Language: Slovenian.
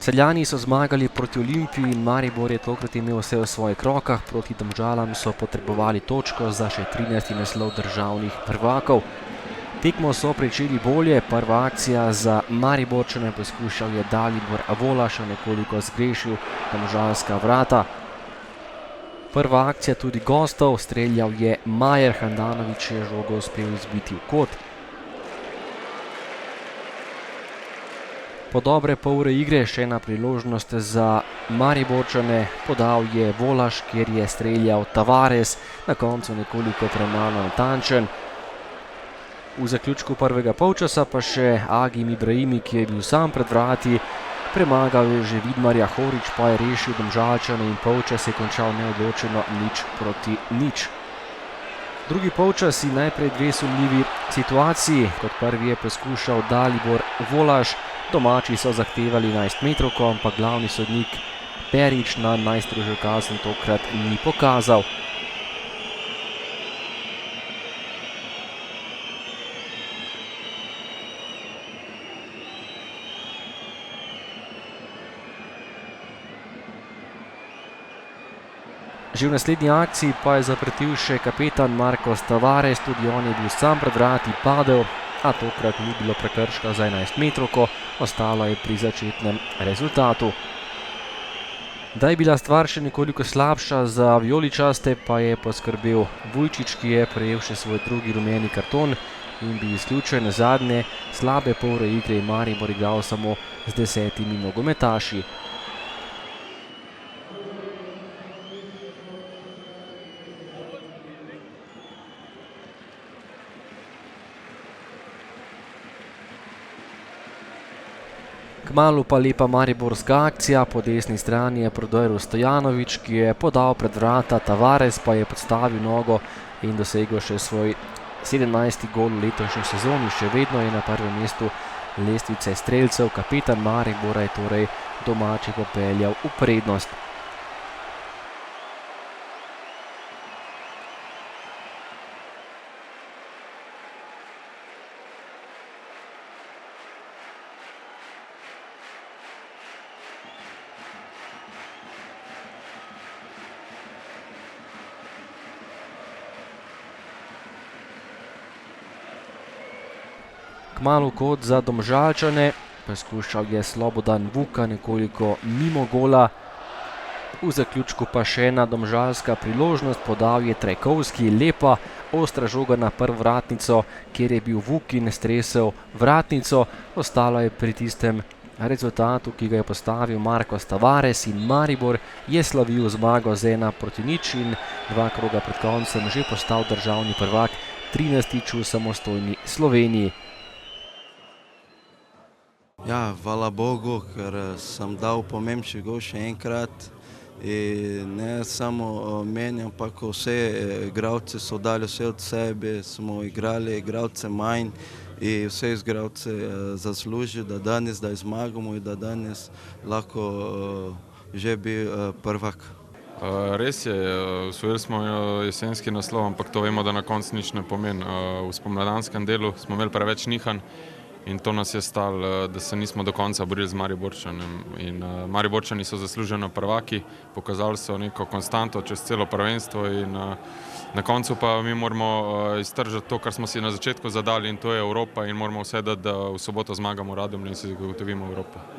Celjani so zmagali proti Olimpiji in Maribor je tokrat imel vse v svojih rokah. Proti Domžalam so potrebovali točko za še 13. naslov državnih prvakov. Tekmo so pričeli bolje, prva akcija za Mariborčane, poskušal je Dalibor Volaš, nekoliko zgrešil domžalska vrata. Prva akcija tudi gostov, streljal je Majer, Handanović je žogo uspel izbiti v kot. Po dobre pol ure igre še ena priložnost za Mariborčane, podal je Volaš, kjer je streljal Tavares, na koncu nekoliko premalo natančen. V zaključku prvega polčasa pa še Agim Ibrahimi, ki je bil sam pred vrati, premagal je že Vidmarja, Horić pa je rešil Domžalčane in polčas je končal neodločeno 0-0. Drugi polčas je najprej dve sumljivi situaciji. Kot prvi je poskušal Dalibor Volaš, domači so zahtevali 11-metrovko, ampak glavni sodnik Perić na najstrožjo kazen tokrat ni pokazal. Že v naslednji akciji pa je zapretil še kapetan Marcos Tavares, tudi on je bil sam pred vrati, padel, a tokrat ni bilo prekrška za 11-metrovko, ostalo je pri začetnem rezultatu. Da je bila stvar še nekoliko slabša za vijoličaste, pa je poskrbel Vujčić, ki je prejel še svoj drugi rumeni karton in bil izključen. Zadnje slabe pol ure igre je Maribor igral samo z 10 nogometaši. Kmalu pa lepa mariborska akcija, po desni strani je prodrl Stojanović, ki je podal pred vrata, Tavares pa je podstavil nogo in dosegel še svoj 17. gol v letošnji sezoni, še vedno je na prvem mestu lestvice strelcev, kapetan Maribora je torej domači popeljal v prednost. Kmalu kot za Domžalčane, poskušal je Slobodan Vuka nekoliko mimo gola. V zaključku pa še ena domžalska priložnost, podal je Trajkovski, lepa, ostra žoga na prvo vratnico, kjer je bil Vuk in stresel vratnico. Ostalo je pri tistem rezultatu, ki ga je postavil Marcos Tavares in Maribor je slavil zmago z 1-0 in 2 kroga pred koncem že postal državni prvak, 13. v samostojni Sloveniji. Ja, hvala Bogu, ker sem dal pomembnejši gol še enkrat. In ne samo meni, ampak vse igralci so dali vse od sebe, smo igrali igralce manj in vse igralce zaslužijo, da danes zmagamo in da danes lahko že bi prvak. Res je, osvojili smo jesenski naslov, ampak to vemo, da na koncu nič ne pomeni. V spomladanskem delu smo imeli preveč nihanj. In to nas je stalo, da se nismo do konca borili z Mariborčanem. In Mariborčani so zasluženo prvaki, pokazali so neko konstanto čez celo prvenstvo in na koncu pa mi moramo iztržati to, kar smo si na začetku zadali in to je Evropa in moramo vse dati, da v soboto zmagamo Radomlje in si zagotovimo Evropo.